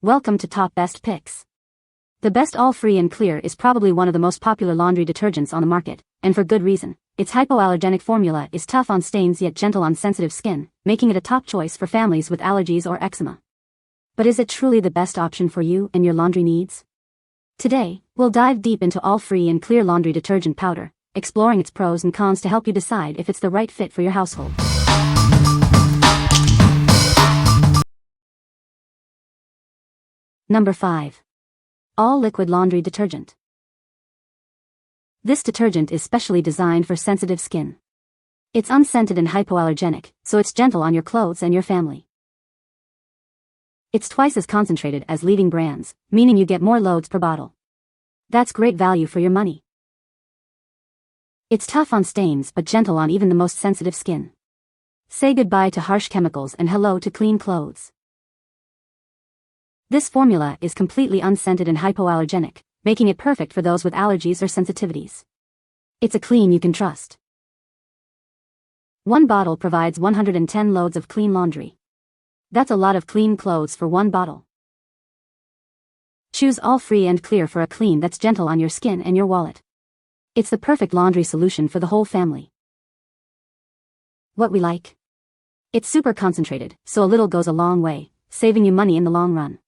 Welcome to Top Best Picks. The Best All Free and Clear is probably one of the most popular laundry detergents on the market, and for good reason. Its hypoallergenic formula is tough on stains yet gentle on sensitive skin, making it a top choice for families with allergies or eczema. But is it truly the best option for you and your laundry needs? Today, we'll dive deep into All Free and Clear laundry detergent powder, exploring its pros and cons to help you decide if it's the right fit for your household. Number 5. All Liquid Laundry Detergent. This detergent is specially designed for sensitive skin. It's unscented and hypoallergenic, so it's gentle on your clothes and your family. It's twice as concentrated as leading brands, meaning you get more loads per bottle. That's great value for your money. It's tough on stains but gentle on even the most sensitive skin. Say goodbye to harsh chemicals and hello to clean clothes. This formula is completely unscented and hypoallergenic, making it perfect for those with allergies or sensitivities. It's a clean you can trust. One bottle provides 110 loads of clean laundry. That's a lot of clean clothes for one bottle. Choose All Free and Clear for a clean that's gentle on your skin and your wallet. It's the perfect laundry solution for the whole family. What we like? It's super concentrated, so a little goes a long way, saving you money in the long run.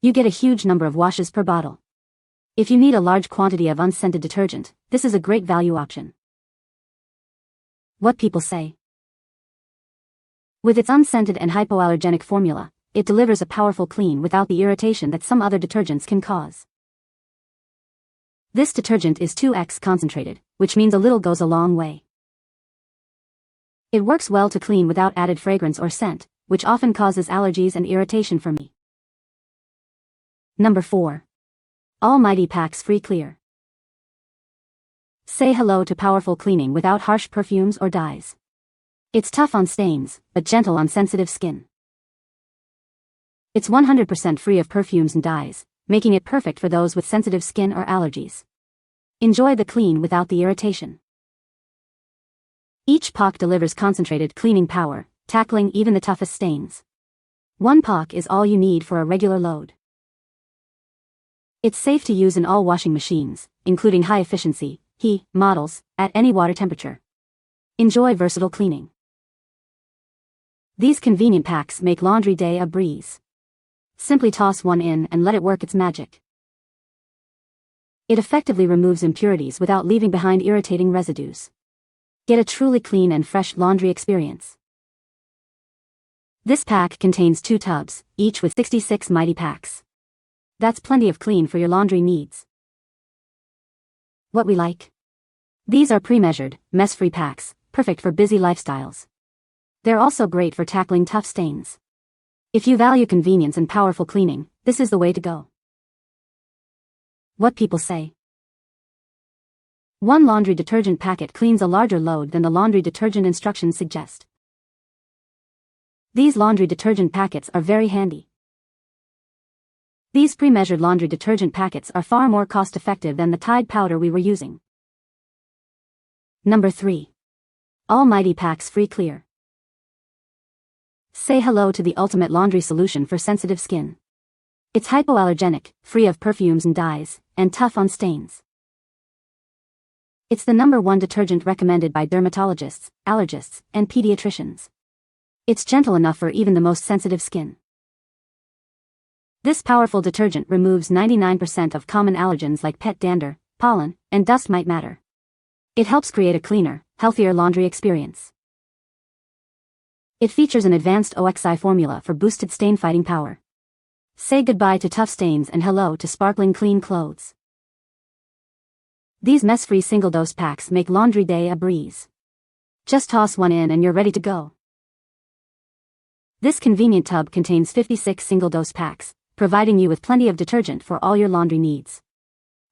You get a huge number of washes per bottle. If you need a large quantity of unscented detergent, this is a great value option. What people say. With its unscented and hypoallergenic formula, it delivers a powerful clean without the irritation that some other detergents can cause. This detergent is 2x concentrated, which means a little goes a long way. It works well to clean without added fragrance or scent, which often causes allergies and irritation for me. Number 4. All Mighty Packs Free Clear. Say hello to powerful cleaning without harsh perfumes or dyes. It's tough on stains, but gentle on sensitive skin. It's 100% free of perfumes and dyes, making it perfect for those with sensitive skin or allergies. Enjoy the clean without the irritation. Each pack delivers concentrated cleaning power, tackling even the toughest stains. One pack is all you need for a regular load. It's safe to use in all washing machines, including high-efficiency, HE models, at any water temperature. Enjoy versatile cleaning. These convenient packs make laundry day a breeze. Simply toss one in and let it work its magic. It effectively removes impurities without leaving behind irritating residues. Get a truly clean and fresh laundry experience. This pack contains 2 tubs, each with 66 mighty packs. That's plenty of clean for your laundry needs. What we like? These are pre-measured, mess-free packs, perfect for busy lifestyles. They're also great for tackling tough stains. If you value convenience and powerful cleaning, this is the way to go. What people say. One laundry detergent packet cleans a larger load than the laundry detergent instructions suggest. These laundry detergent packets are very handy. These pre-measured laundry detergent packets are far more cost-effective than the Tide powder we were using. Number 3. All Mighty Packs Free Clear. Say hello to the ultimate laundry solution for sensitive skin. It's hypoallergenic, free of perfumes and dyes, and tough on stains. It's the #1 detergent recommended by dermatologists, allergists, and pediatricians. It's gentle enough for even the most sensitive skin. This powerful detergent removes 99% of common allergens like pet dander, pollen, and dust mite matter. It helps create a cleaner, healthier laundry experience. It features an advanced OXI formula for boosted stain-fighting power. Say goodbye to tough stains and hello to sparkling clean clothes. These mess-free single-dose packs make laundry day a breeze. Just toss one in and you're ready to go. This convenient tub contains 56 single-dose packs, providing you with plenty of detergent for all your laundry needs.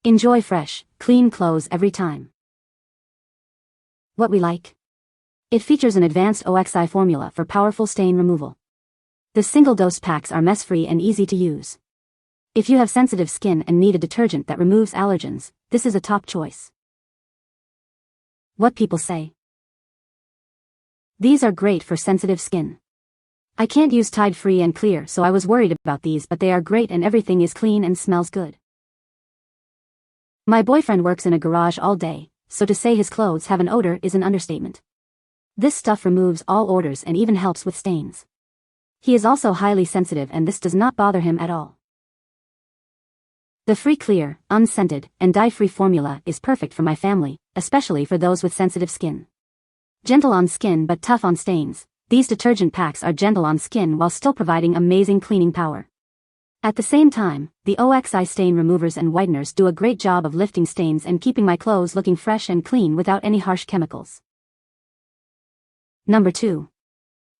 Enjoy fresh, clean clothes every time. What we like? It features an advanced OXI formula for powerful stain removal. The single-dose packs are mess-free and easy to use. If you have sensitive skin and need a detergent that removes allergens, this is a top choice. What people say. These are great for sensitive skin. I can't use Tide Free and Clear, so I was worried about these, but they are great and everything is clean and smells good. My boyfriend works in a garage all day, so to say his clothes have an odor is an understatement. This stuff removes all odors and even helps with stains. He is also highly sensitive and this does not bother him at all. The free clear, unscented, and dye-free formula is perfect for my family, especially for those with sensitive skin. Gentle on skin but tough on stains, these detergent packs are gentle on skin while still providing amazing cleaning power. At the same time, the OXI stain removers and whiteners do a great job of lifting stains and keeping my clothes looking fresh and clean without any harsh chemicals. Number 2.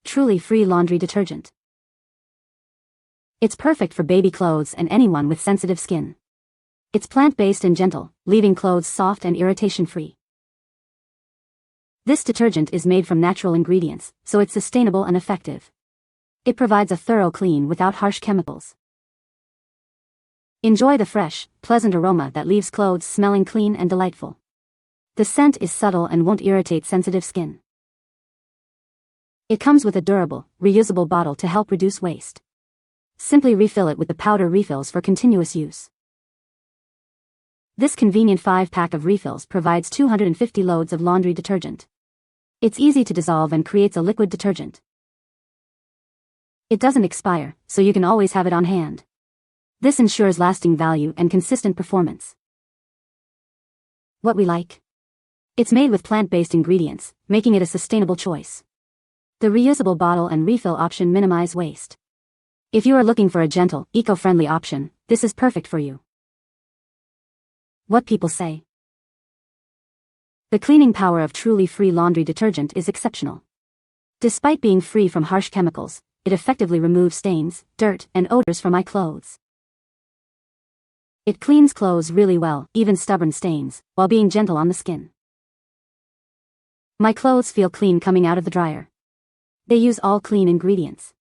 Truly Free Laundry Detergent. It's perfect for baby clothes and anyone with sensitive skin. It's plant-based and gentle, leaving clothes soft and irritation-free. This detergent is made from natural ingredients, so it's sustainable and effective. It provides a thorough clean without harsh chemicals. Enjoy the fresh, pleasant aroma that leaves clothes smelling clean and delightful. The scent is subtle and won't irritate sensitive skin. It comes with a durable, reusable bottle to help reduce waste. Simply refill it with the powder refills for continuous use. This convenient 5-pack of refills provides 250 loads of laundry detergent. It's easy to dissolve and creates a liquid detergent. It doesn't expire, so you can always have it on hand. This ensures lasting value and consistent performance. What we like? It's made with plant-based ingredients, making it a sustainable choice. The reusable bottle and refill option minimize waste. If you are looking for a gentle, eco-friendly option, this is perfect for you. What people say. The cleaning power of Truly Free Laundry Detergent is exceptional. Despite being free from harsh chemicals, it effectively removes stains, dirt, and odors from my clothes. It cleans clothes really well, even stubborn stains, while being gentle on the skin. My clothes feel clean coming out of the dryer. They use all clean ingredients.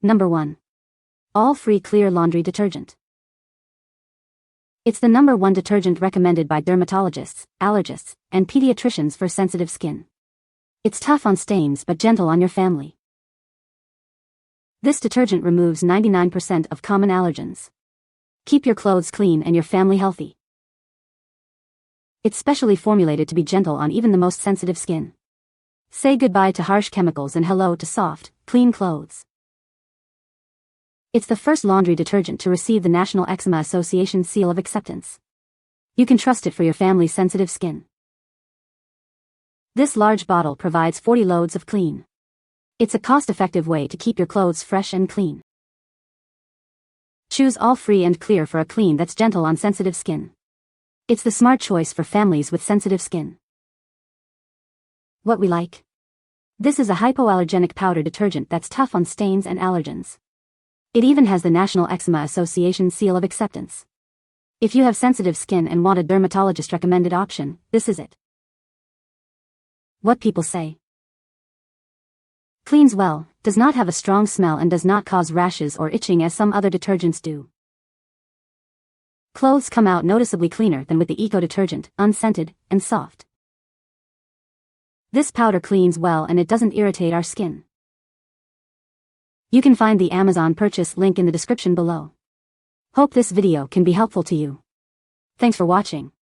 Number 1. All Free Clear Laundry Detergent. It's the number 1 detergent recommended by dermatologists, allergists, and pediatricians for sensitive skin. It's tough on stains but gentle on your family. This detergent removes 99% of common allergens. Keep your clothes clean and your family healthy. It's specially formulated to be gentle on even the most sensitive skin. Say goodbye to harsh chemicals and hello to soft, clean clothes. It's the first laundry detergent to receive the National Eczema Association seal of acceptance. You can trust it for your family's sensitive skin. This large bottle provides 40 loads of clean. It's a cost-effective way to keep your clothes fresh and clean. Choose All Free and Clear for a clean that's gentle on sensitive skin. It's the smart choice for families with sensitive skin. What we like? This is a hypoallergenic powder detergent that's tough on stains and allergens. It even has the National Eczema Association seal of acceptance. If you have sensitive skin and want a dermatologist-recommended option, this is it. What people say. Cleans well, does not have a strong smell and does not cause rashes or itching as some other detergents do. Clothes come out noticeably cleaner than with the eco detergent, unscented, and soft. This powder cleans well and it doesn't irritate our skin. You can find the Amazon purchase link in the description below. Hope this video can be helpful to you. Thanks for watching.